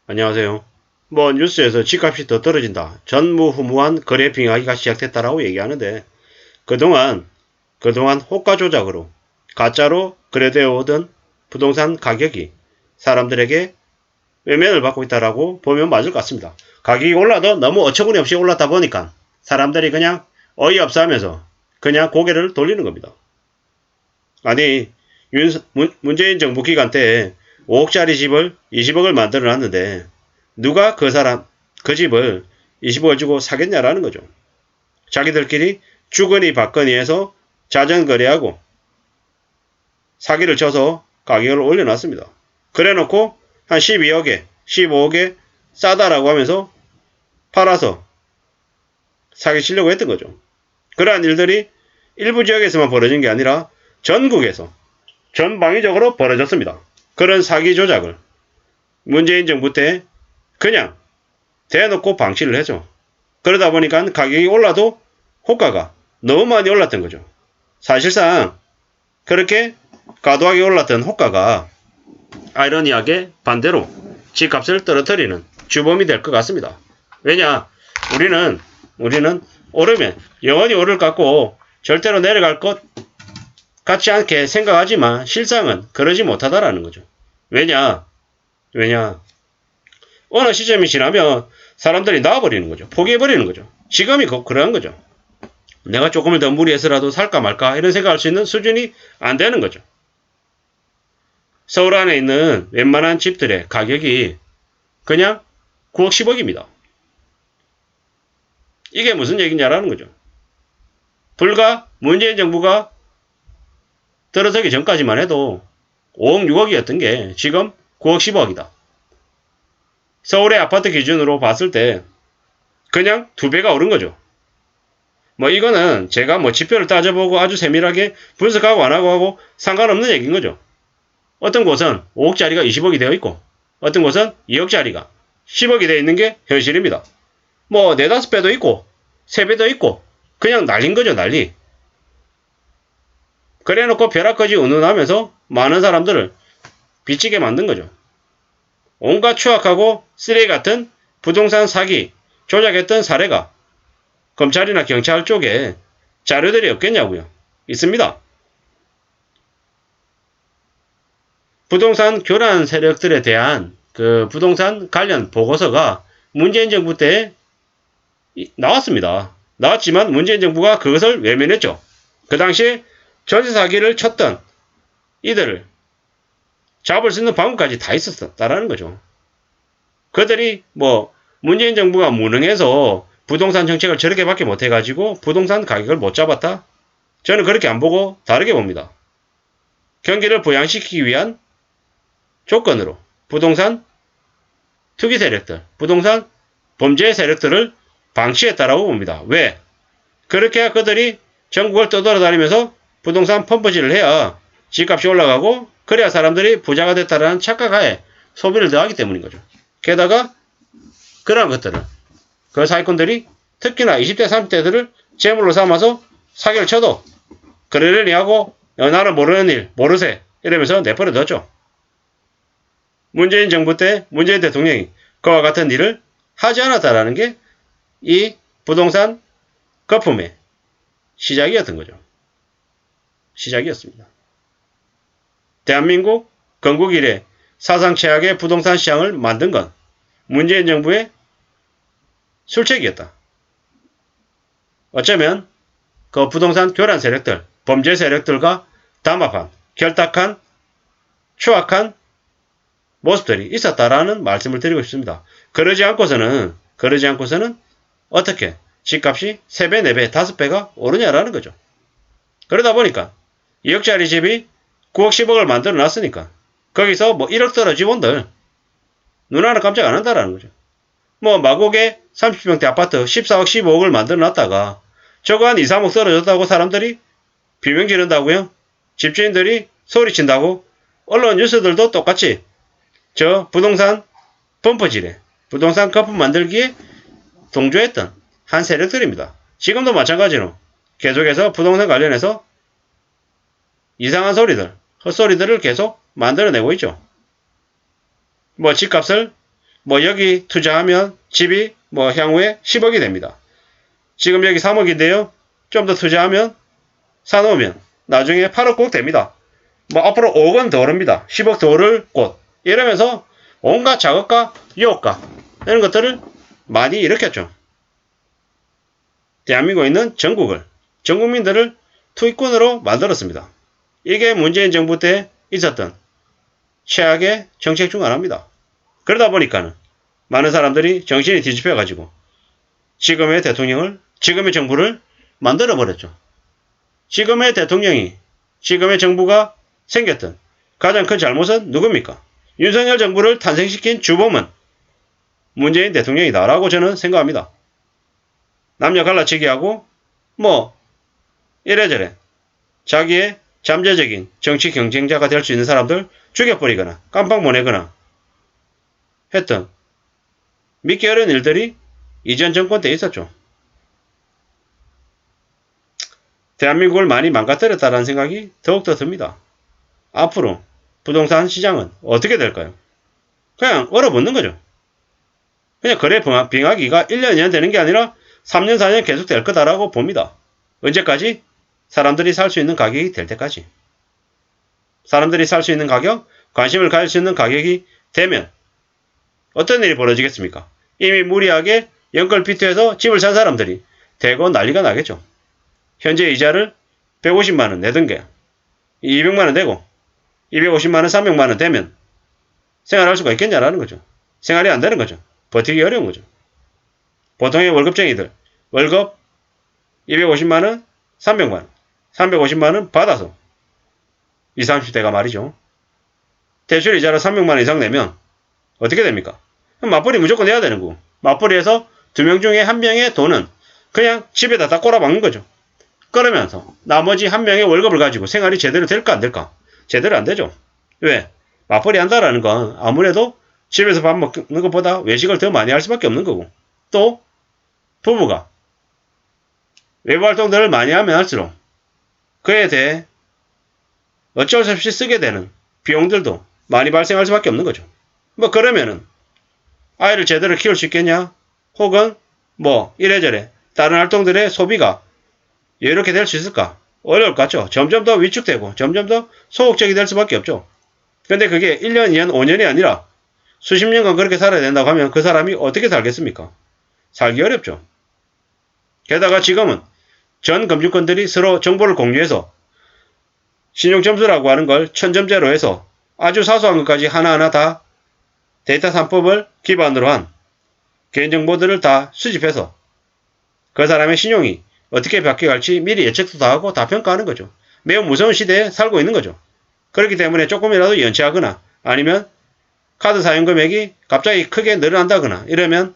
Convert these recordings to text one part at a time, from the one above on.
안녕하세요. 뉴스에서 집값이 더 떨어진다. 전무후무한 거래 빙하기가 시작됐다라고 얘기하는데 그동안 호가 조작으로 가짜로 거래되어 오던 부동산 가격이 사람들에게 외면을 받고 있다라고 보면 맞을 것 같습니다. 가격이 올라도 너무 어처구니 없이 올랐다 보니까 사람들이 그냥 어이없어 하면서 그냥 고개를 돌리는 겁니다. 아니, 문재인 정부 기간 때 5억짜리 집을 20억을 만들어 놨는데 누가 그 집을 20억을 주고 사겠냐라는 거죠. 자기들끼리 주거니 받거니 해서 자전거래하고 사기를 쳐서 가격을 올려놨습니다. 그래 놓고 한 12억에 15억에 싸다라고 하면서 팔아서 사기치려고 했던 거죠. 그러한 일들이 일부 지역에서만 벌어진 게 아니라 전국에서 전방위적으로 벌어졌습니다. 그런 사기 조작을 문재인 정부 때 그냥 대놓고 방치를 해줘. 그러다 보니까 가격이 올라도 호가가 너무 많이 올랐던 거죠. 사실상 그렇게 과도하게 올랐던 호가가 아이러니하게 반대로 집값을 떨어뜨리는 주범이 될 것 같습니다. 왜냐? 우리는 오르면 영원히 오를 것 같고 절대로 내려갈 것 같지 않게 생각하지만 실상은 그러지 못하다라는 거죠. 왜냐? 어느 시점이 지나면 사람들이 나와버리는 거죠. 포기해버리는 거죠. 지금이 그러한 거죠. 내가 조금을 더 무리해서라도 살까 말까 이런 생각할 수 있는 수준이 안 되는 거죠. 서울 안에 있는 웬만한 집들의 가격이 그냥 9억 10억입니다. 이게 무슨 얘기냐라는 거죠. 불과 문재인 정부가 들어서기 전까지만 해도 5억 6억이었던 게 지금 9억 10억이다. 서울의 아파트 기준으로 봤을 때 그냥 2배가 오른 거죠. 이거는 제가 지표를 따져보고 아주 세밀하게 분석하고 안 하고 상관없는 얘기인 거죠. 어떤 곳은 5억짜리가 20억이 되어 있고 어떤 곳은 2억짜리가 10억이 되어 있는 게 현실입니다. 4, 5배도 있고 3배도 있고 그냥 난린 거죠, 난리. 그래 놓고 벼락거지 운운하면서 많은 사람들을 빚지게 만든 거죠. 온갖 추악하고 쓰레기 같은 부동산 사기, 조작했던 사례가 검찰이나 경찰 쪽에 자료들이 없겠냐고요. 있습니다. 부동산 교란 세력들에 대한 그 부동산 관련 보고서가 문재인 정부 때 나왔습니다. 나왔지만 문재인 정부가 그것을 외면했죠. 그 당시에 전세 사기를 쳤던 이들을 잡을 수 있는 방법까지 다 있었다라는 거죠. 그들이 문재인 정부가 무능해서 부동산 정책을 저렇게밖에 못해가지고 부동산 가격을 못 잡았다? 저는 그렇게 안 보고 다르게 봅니다. 경기를 부양시키기 위한 조건으로 부동산 투기 세력들, 부동산 범죄 세력들을 방치했다라고 봅니다. 왜? 그렇게 해야 그들이 전국을 떠돌아다니면서 부동산 펌프질을 해야 집값이 올라가고 그래야 사람들이 부자가 됐다라는 착각하에 소비를 더하기 때문인 거죠. 게다가 그러한 것들을 그 사기꾼들이 특히나 20대 30대들을 제물로 삼아서 사기를 쳐도 그러려니 하고 나는 모르는 일 모르세 이러면서 내버려 뒀죠. 문재인 정부 때 문재인 대통령이 그와 같은 일을 하지 않았다라는 게 이 부동산 거품의 시작이었던 거죠. 시작이었습니다. 대한민국 건국 이래 사상 최악의 부동산 시장을 만든 건 문재인 정부의 술책이었다. 어쩌면 그 부동산 교란 세력들, 범죄 세력들과 담합한, 결탁한, 추악한 모습들이 있었다라는 말씀을 드리고 싶습니다. 그러지 않고서는 어떻게 집값이 3배, 4배, 5배가 오르냐라는 거죠. 그러다 보니까 2억짜리 집이 9억, 10억을 만들어 놨으니까 거기서 1억 떨어지본들 눈 하나 깜짝 안 한다라는 거죠. 마곡에 30평대 아파트 14억, 15억을 만들어 놨다가 저거 한 2, 3억 떨어졌다고 사람들이 비명 지른다고요? 집주인들이 소리친다고? 언론 뉴스들도 똑같이 저 부동산 펌프질에 부동산 거품 만들기에 동조했던 한 세력들입니다. 지금도 마찬가지로 계속해서 부동산 관련해서 이상한 소리들, 헛소리들을 계속 만들어내고 있죠. 집값을 뭐 여기 투자하면 집이 뭐 향후에 10억이 됩니다. 지금 여기 3억인데요. 좀 더 투자하면 사놓으면 나중에 8억 꼭 됩니다. 뭐 앞으로 5억은 더 오릅니다. 10억 더 오를 곳. 이러면서 온갖 자극과 유혹과 이런 것들을 많이 일으켰죠. 대한민국에 있는 전국을, 전 국민들을 투기꾼으로 만들었습니다. 이게 문재인 정부 때 있었던 최악의 정책 중 하나입니다. 그러다 보니까는 많은 사람들이 정신이 뒤집혀가지고 지금의 대통령을, 지금의 정부를 만들어버렸죠. 지금의 대통령이, 지금의 정부가 생겼던 가장 큰 잘못은 누굽니까? 윤석열 정부를 탄생시킨 주범은 문재인 대통령이다라고 저는 생각합니다. 남녀 갈라치기 하고 뭐 이래저래 자기의 잠재적인 정치 경쟁자가 될 수 있는 사람들 죽여버리거나 깜빵 보내거나 했던 믿기 어려운 일들이 이전 정권 때 있었죠. 대한민국을 많이 망가뜨렸다는 생각이 더욱더 듭니다. 앞으로 부동산 시장은 어떻게 될까요? 그냥 얼어붙는 거죠. 그냥 거래 빙하기가 1년, 2년 되는 게 아니라 3년, 4년 계속 될 거다라고 봅니다. 언제까지? 사람들이 살 수 있는 가격이 될 때까지. 사람들이 살 수 있는 가격, 관심을 가질 수 있는 가격이 되면 어떤 일이 벌어지겠습니까? 이미 무리하게 연끌피투해서 집을 산 사람들이 대거 난리가 나겠죠. 현재 이자를 150만원 내던 게 200만원 되고 250만원, 300만원 되면 생활할 수가 있겠냐라는 거죠. 생활이 안 되는 거죠. 버티기 어려운 거죠. 보통의 월급쟁이들 월급 250만원, 300만원, 350만원 받아서 20, 30대가 말이죠. 대출 이자를 300만원 이상 내면 어떻게 됩니까? 맞벌이 무조건 내야 되는 거고, 맞벌이에서 2명 중에 1명의 돈은 그냥 집에다 다 꼬라박는 거죠. 그러면서 나머지 1명의 월급을 가지고 생활이 제대로 될까 안 될까? 제대로 안 되죠. 왜? 맞벌이 한다라는 건 아무래도 집에서 밥 먹는 것보다 외식을 더 많이 할 수밖에 없는 거고, 또 부부가 외부 활동들을 많이 하면 할수록 그에 대해 어쩔 수 없이 쓰게 되는 비용들도 많이 발생할 수밖에 없는 거죠. 뭐 그러면은 아이를 제대로 키울 수 있겠냐? 혹은 뭐 이래저래 다른 활동들의 소비가 이렇게 될 수 있을까? 어려울 것 같죠. 점점 더 위축되고 점점 더 소극적이 될 수밖에 없죠. 근데 그게 1년, 2년, 5년이 아니라 수십 년간 그렇게 살아야 된다고 하면 그 사람이 어떻게 살겠습니까? 살기 어렵죠. 게다가 지금은 전 금융권들이 서로 정보를 공유해서 신용점수라고 하는 걸 1000점제로 해서 아주 사소한 것까지 하나하나 다 데이터 3법을 기반으로 한 개인정보들을 다 수집해서 그 사람의 신용이 어떻게 바뀌어갈지 미리 예측도 다 하고 다 평가하는 거죠. 매우 무서운 시대에 살고 있는 거죠. 그렇기 때문에 조금이라도 연체하거나 아니면 카드 사용 금액이 갑자기 크게 늘어난다거나 이러면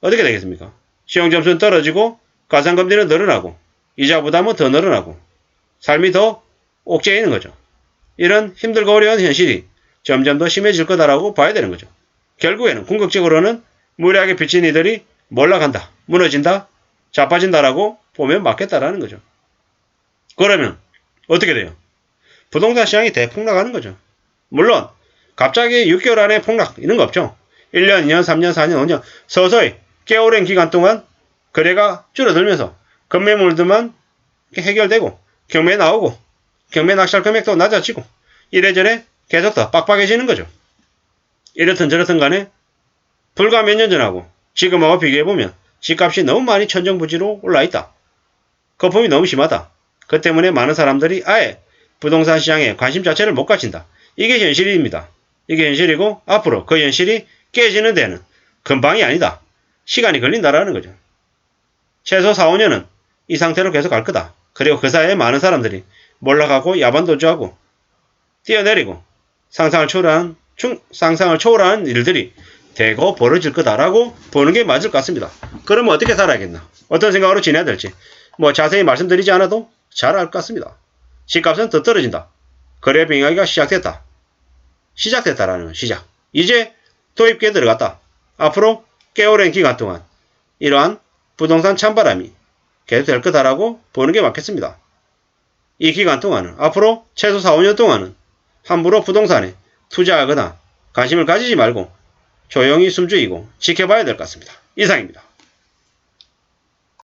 어떻게 되겠습니까? 신용점수는 떨어지고 가상금리는 늘어나고 이자 부담은 더 늘어나고 삶이 더 옥죄이는 거죠. 이런 힘들고 어려운 현실이 점점 더 심해질 거다라고 봐야 되는 거죠. 결국에는 궁극적으로는 무리하게 빚진 이들이 몰락한다, 무너진다, 자빠진다라고 보면 맞겠다라는 거죠. 그러면 어떻게 돼요? 부동산 시장이 대폭락하는 거죠. 물론 갑자기 6개월 안에 폭락 이런 거 없죠. 1년, 2년, 3년, 4년, 5년 서서히 꽤 오랜 기간 동안 거래가 줄어들면서 급매물들만 해결되고 경매 나오고 경매 낙찰 금액도 낮아지고 이래저래 계속 더 빡빡해지는 거죠. 이렇든 저렇든 간에 불과 몇 년 전하고 지금하고 비교해보면 집값이 너무 많이 천정부지로 올라있다. 거품이 너무 심하다. 그 때문에 많은 사람들이 아예 부동산 시장에 관심 자체를 못 가진다. 이게 현실입니다. 이게 현실이고 앞으로 그 현실이 깨지는 데는 금방이 아니다. 시간이 걸린다라는 거죠. 최소 4, 5년은 이 상태로 계속 갈 거다. 그리고 그 사이에 많은 사람들이 몰락하고 야반도주하고 뛰어내리고 상상을 초월하는 일들이 대거 벌어질 거다라고 보는 게 맞을 것 같습니다. 그러면 어떻게 살아야겠나? 어떤 생각으로 지내야 될지 뭐 자세히 말씀드리지 않아도 잘 알 것 같습니다. 집값은 더 떨어진다. 거래 빙하기가 시작됐다. 시작됐다라는 시작. 이제 도입기에 들어갔다. 앞으로 꽤 오랜 기간 동안 이러한 부동산 찬바람이 계속될 거다라고 보는 게 맞겠습니다. 이 기간 동안은 앞으로 최소 4, 5년 동안은 함부로 부동산에 투자하거나 관심을 가지지 말고 조용히 숨죽이고 지켜봐야 될 것 같습니다. 이상입니다.